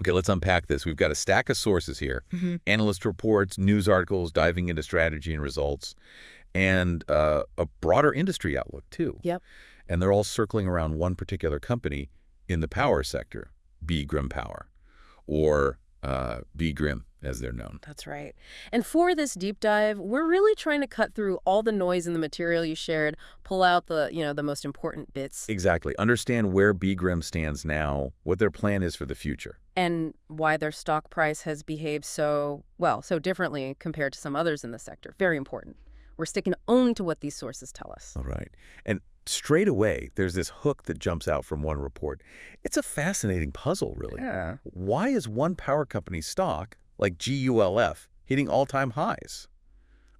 Okay, let's unpack this. We've got a stack of sources here. Analyst reports, news articles diving into strategy and results, and a broader industry outlook, too. Yep. And they're all circling around one particular company in the power sector, GRIMM Power, or GRIMM, as they're known. That's right. And for this deep dive, we're really trying to cut through all the noise in the material you shared, pull out the most important bits. Exactly. Understand where GRIMM stands now, what their plan is for the future. And why their stock price has behaved so differently compared to some others in the sector. Very important. We're sticking only to what these sources tell us. All right. And straight away, there's this hook that jumps out from one report. It's a fascinating puzzle, really. Yeah. Why is one power company's stock, like GULF, hitting all-time highs?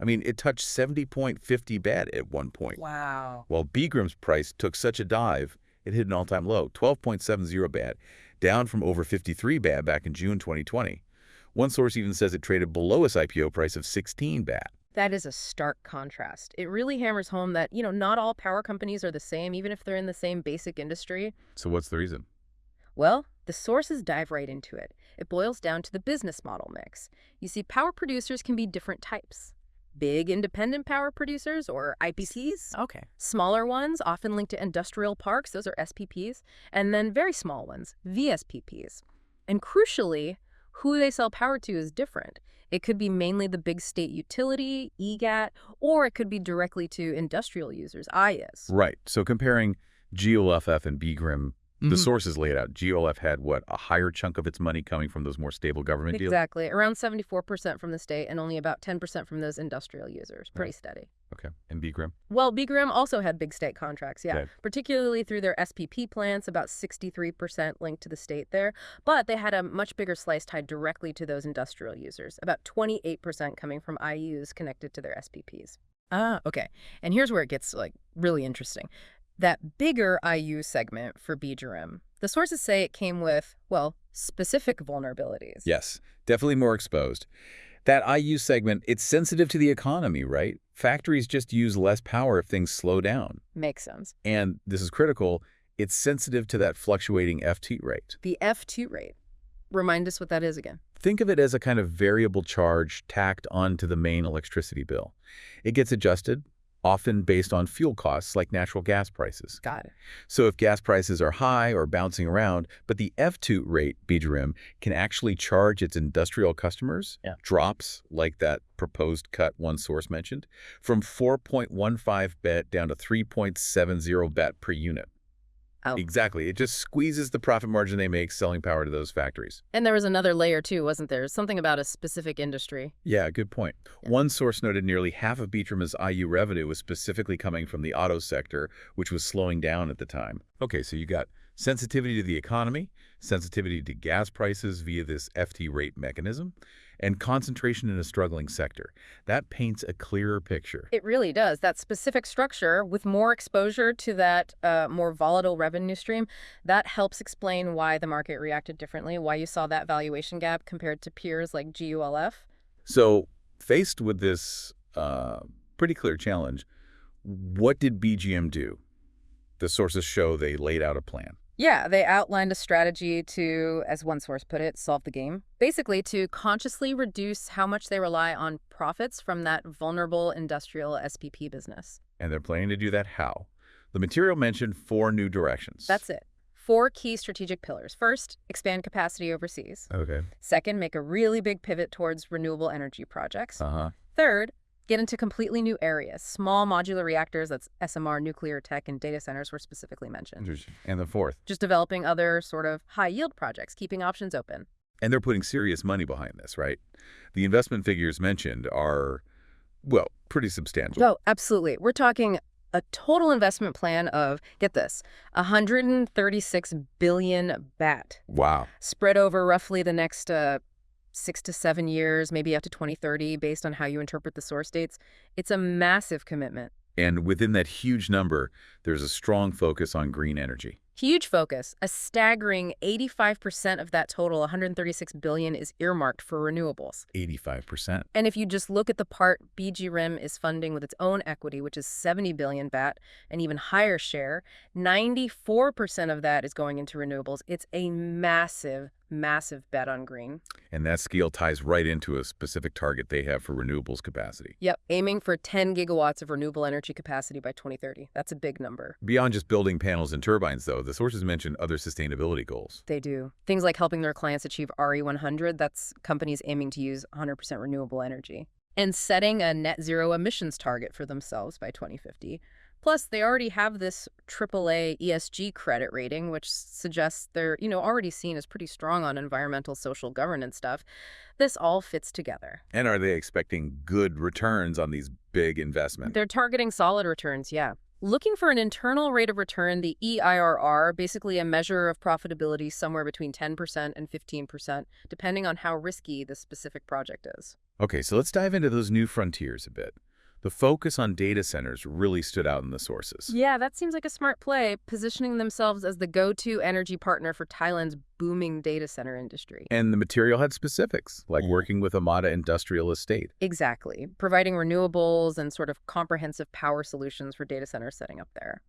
I mean, it touched 70.50 BAT at one point. Wow. While GRIMM's price took such a dive, it hit an all-time low, 12.70 BAT, down from over 53 BAT back in June 2020. One source even says it traded below its IPO price of 16 BAT. That is a stark contrast. It really hammers home that, not all power companies are the same, even if they're in the same basic industry. So what's the reason? Well, the sources dive right into it. It boils down to the business model mix. You see, power producers can be different types. Big independent power producers, or IPPs. Okay. Smaller ones, often linked to industrial parks, those are SPPs. And then very small ones, VSPPs. And crucially, who they sell power to is different. It could be mainly the big state utility, EGAT, or it could be directly to industrial users, IIS. Right. So comparing GULFF and GRIMM, the sources laid out. GULF had, a higher chunk of its money coming from those more stable government deals? Exactly. Around 74% from the state and only about 10% from those industrial users. Pretty steady. Okay. And GRIMM? Well, GRIMM also had big state contracts, yeah. Okay. Particularly through their SPP plants, about 63% linked to the state there. But they had a much bigger slice tied directly to those industrial users, about 28% coming from IUs connected to their SPPs. Ah, okay. And here's where it gets, really interesting. That bigger IU segment for GRIMM, the sources say it came with, specific vulnerabilities. Yes, definitely more exposed. That IU segment, it's sensitive to the economy, right? Factories just use less power if things slow down. Makes sense. And this is critical, it's sensitive to that fluctuating FT rate. The F2 rate. Remind us what that is again. Think of it as a kind of variable charge tacked onto the main electricity bill. It gets adjusted, often based on fuel costs like natural gas prices. Got it. So if gas prices are high or bouncing around, but the F2 rate, GRIMM, can actually charge its industrial customers, drops like that proposed cut one source mentioned, from 4.15 BAT down to 3.70 BAT per unit. Oh. Exactly. It just squeezes the profit margin they make selling power to those factories. And there was another layer too, wasn't there? Something about a specific industry. Yeah, good point. Yeah. One source noted nearly half of GRIMM's IU revenue was specifically coming from the auto sector, which was slowing down at the time. Okay, so you got sensitivity to the economy, sensitivity to gas prices via this FT rate mechanism, and concentration in a struggling sector. That paints a clearer picture. It really does. That specific structure with more exposure to that more volatile revenue stream, that helps explain why the market reacted differently, why you saw that valuation gap compared to peers like GULF. So faced with this pretty clear challenge, what did BGM do? The sources show they laid out a plan. Yeah, they outlined a strategy to, as one source put it, solve the game. Basically, to consciously reduce how much they rely on profits from that vulnerable industrial SPP business. And they're planning to do that how? The material mentioned 4 new directions. That's it. 4 key strategic pillars. First, expand capacity overseas. Okay. Second, make a really big pivot towards renewable energy projects. Third, get into completely new areas. Small modular reactors, that's SMR, nuclear tech, and data centers were specifically mentioned. And the 4th? Just developing other sort of high-yield projects, keeping options open. And they're putting serious money behind this, right? The investment figures mentioned are, pretty substantial. Oh, absolutely. We're talking a total investment plan of, get this, 136 billion BAT. Wow. Spread over roughly the next 6 to 7 years, maybe up to 2030, based on how you interpret the source dates. It's a massive commitment. And within that huge number, there's a strong focus on green energy. Huge focus. A staggering 85% of that total, 136 billion, is earmarked for renewables. 85%. And if you just look at the part GRIMM is funding with its own equity, which is 70 billion BAT, an even higher share, 94% of that is going into renewables. It's a massive, massive bet on green. And that scale ties right into a specific target they have for renewables capacity. Yep, aiming for 10 gigawatts of renewable energy capacity by 2030. That's a big number. Beyond just building panels and turbines, though, the sources mention other sustainability goals. They do. Things like helping their clients achieve RE100, that's companies aiming to use 100% renewable energy, and setting a net zero emissions target for themselves by 2050. Plus, they already have this AAA ESG credit rating, which suggests they're, already seen as pretty strong on environmental, social governance stuff. This all fits together. And are they expecting good returns on these big investments? They're targeting solid returns, yeah. Looking for an internal rate of return, the EIRR, basically a measure of profitability somewhere between 10% and 15%, depending on how risky the specific project is. Okay, so let's dive into those new frontiers a bit. The focus on data centers really stood out in the sources. Yeah, that seems like a smart play, positioning themselves as the go-to energy partner for Thailand's booming data center industry. And the material had specifics, like working with Amada Industrial Estate. Exactly, providing renewables and sort of comprehensive power solutions for data centers setting up there.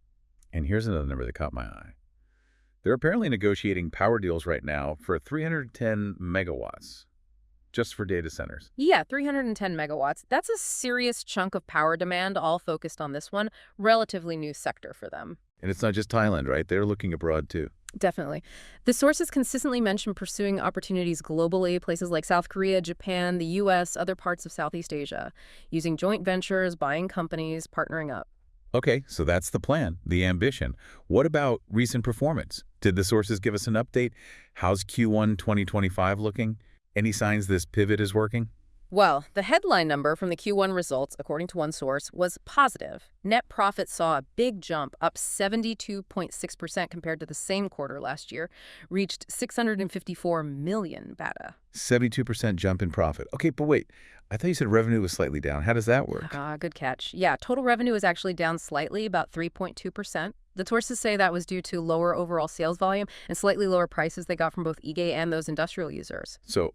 And here's another number that caught my eye. They're apparently negotiating power deals right now for 310 megawatts. Just for data centers. Yeah, 310 megawatts. That's a serious chunk of power demand, all focused on this one. Relatively new sector for them. And it's not just Thailand, right? They're looking abroad, too. Definitely. The sources consistently mention pursuing opportunities globally, places like South Korea, Japan, the U.S., other parts of Southeast Asia, using joint ventures, buying companies, partnering up. Okay, so that's the plan, the ambition. What about recent performance? Did the sources give us an update? How's Q1 2025 looking? Any signs this pivot is working? Well, the headline number from the Q1 results, according to one source, was positive. Net profit saw a big jump, up 72.6% compared to the same quarter last year, reached 654 million baht. 72% jump in profit. Okay, but wait, I thought you said revenue was slightly down. How does that work? Good catch. Yeah, total revenue is actually down slightly, about 3.2%. The sources say that was due to lower overall sales volume and slightly lower prices they got from both EGA and those industrial users. So,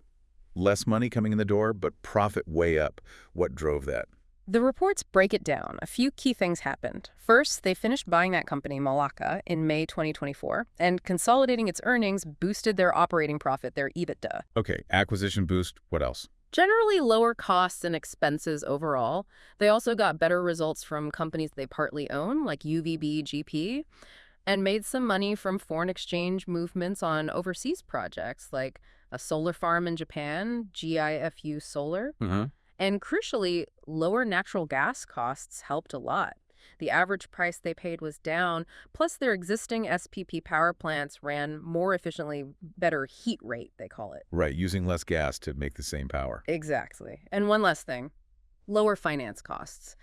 less money coming in the door, but profit way up. What drove that? The reports break it down. A few key things happened. First, they finished buying that company, Malacca, in May 2024, and consolidating its earnings boosted their operating profit, their EBITDA. Okay, acquisition boost. What else? Generally lower costs and expenses overall. They also got better results from companies they partly own, like UVB GP, and made some money from foreign exchange movements on overseas projects, like a solar farm in Japan, GIFU Solar. And crucially, lower natural gas costs helped a lot. The average price they paid was down, plus their existing SPP power plants ran more efficiently, better heat rate, they call it. Right, using less gas to make the same power. Exactly. And one last thing, lower finance costs.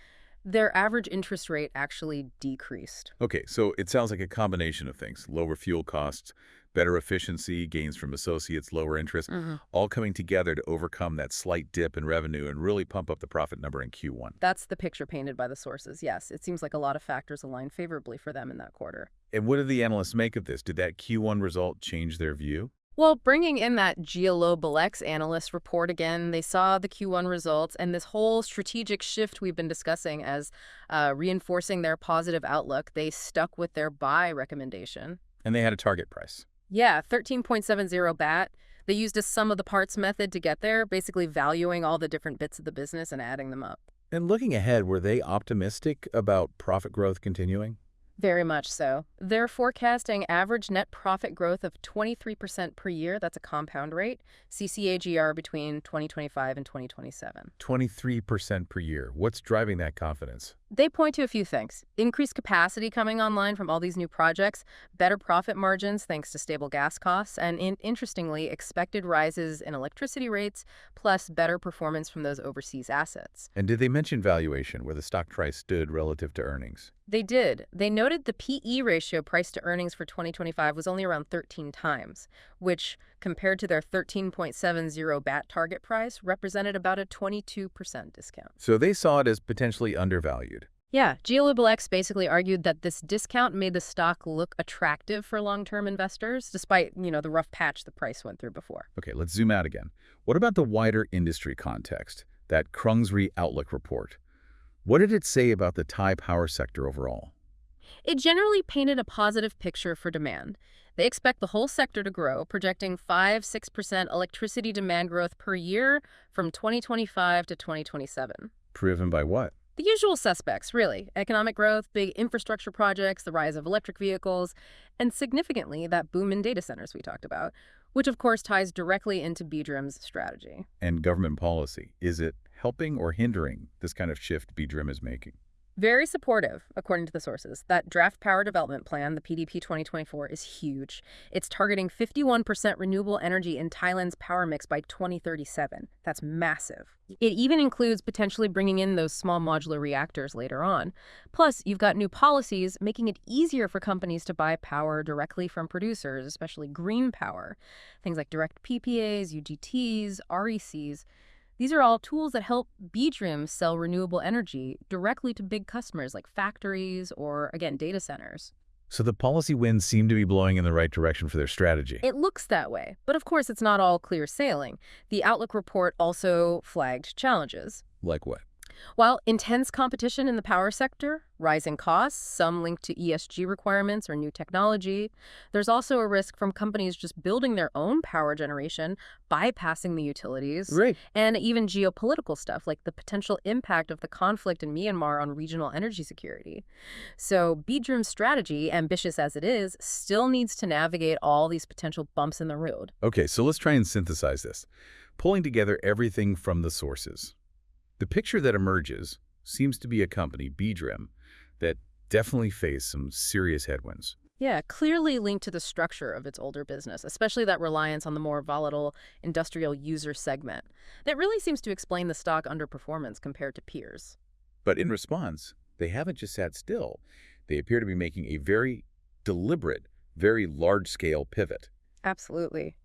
Their average interest rate actually decreased. Okay, so it sounds like a combination of things. Lower fuel costs, better efficiency, gains from associates, lower interest, all coming together to overcome that slight dip in revenue and really pump up the profit number in Q1. That's the picture painted by the sources, yes. It seems like a lot of factors align favorably for them in that quarter. And what did the analysts make of this? Did that Q1 result change their view? Well, bringing in that GLO analyst report again, they saw the Q1 results and this whole strategic shift we've been discussing as reinforcing their positive outlook. They stuck with their buy recommendation. And they had a target price. Yeah, 13.70 baht. They used a sum of the parts method to get there, basically valuing all the different bits of the business and adding them up. And looking ahead, were they optimistic about profit growth continuing? Very much so. They're forecasting average net profit growth of 23% per year. That's a compound rate. CCAGR between 2025 and 2027. 23% per year. What's driving that confidence? They point to a few things. Increased capacity coming online from all these new projects, better profit margins thanks to stable gas costs, and interestingly, expected rises in electricity rates, plus better performance from those overseas assets. And did they mention valuation, where the stock price stood relative to earnings? They did. They noted the PE ratio price to earnings for 2025 was only around 13 times, which, compared to their 13.70 baht target price, represented about a 22% discount. So they saw it as potentially undervalued. Yeah, GLOBALX basically argued that this discount made the stock look attractive for long-term investors, despite, the rough patch the price went through before. Okay, let's zoom out again. What about the wider industry context, that Krungsri Outlook report? What did it say about the Thai power sector overall? It generally painted a positive picture for demand. They expect the whole sector to grow, projecting 5–6% electricity demand growth per year from 2025 to 2027. Driven by what? The usual suspects, really. Economic growth, big infrastructure projects, the rise of electric vehicles, and significantly, that boom in data centers we talked about, which of course ties directly into BDRIM's strategy. And government policy. Is it helping or hindering this kind of shift BDRIM is making? Very supportive, according to the sources. That Draft Power Development Plan, the PDP 2024, is huge. It's targeting 51% renewable energy in Thailand's power mix by 2037. That's massive. It even includes potentially bringing in those small modular reactors later on. Plus, you've got new policies making it easier for companies to buy power directly from producers, especially green power. Things like direct PPAs, UGTs, RECs. These are all tools that help BDRIM sell renewable energy directly to big customers like factories or, again, data centers. So the policy winds seem to be blowing in the right direction for their strategy. It looks that way, but of course it's not all clear sailing. The Outlook report also flagged challenges. Like what? While intense competition in the power sector, rising costs, some linked to ESG requirements or new technology, there's also a risk from companies just building their own power generation, bypassing the utilities, Right. and even geopolitical stuff like the potential impact of the conflict in Myanmar on regional energy security. So BDRIM's strategy, ambitious as it is, still needs to navigate all these potential bumps in the road. Okay, so let's try and synthesize this, pulling together everything from the sources. The picture that emerges seems to be a company, BDRIM, that definitely faced some serious headwinds. Yeah, clearly linked to the structure of its older business, especially that reliance on the more volatile industrial user segment. That really seems to explain the stock underperformance compared to peers. But in response, they haven't just sat still. They appear to be making a very deliberate, very large-scale pivot. Absolutely.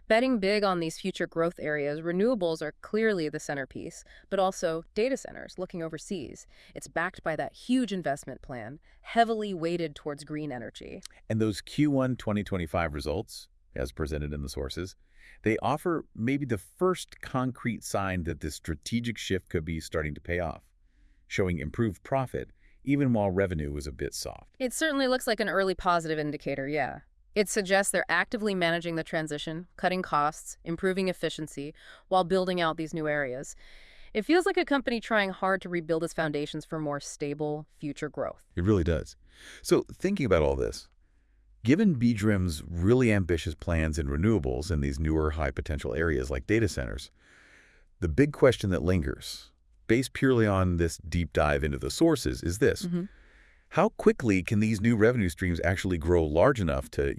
Betting big on these future growth areas, renewables are clearly the centerpiece, but also data centers looking overseas. It's backed by that huge investment plan, heavily weighted towards green energy. And those Q1 2025 results, as presented in the sources, they offer maybe the first concrete sign that this strategic shift could be starting to pay off, showing improved profit even while revenue was a bit soft. It certainly looks like an early positive indicator, yeah. It suggests they're actively managing the transition, cutting costs, improving efficiency, while building out these new areas. It feels like a company trying hard to rebuild its foundations for more stable, future growth. It really does. So thinking about all this, given BDRIM's really ambitious plans in renewables in these newer high-potential areas like data centers, the big question that lingers, based purely on this deep dive into the sources, is this. How quickly can these new revenue streams actually grow large enough to,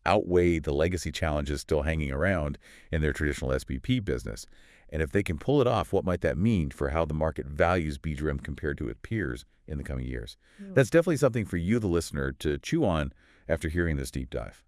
outweigh the legacy challenges still hanging around in their traditional SPP business? And if they can pull it off, what might that mean for how the market values BDRIM compared to its peers in the coming years? That's definitely something for you, the listener, to chew on after hearing this deep dive.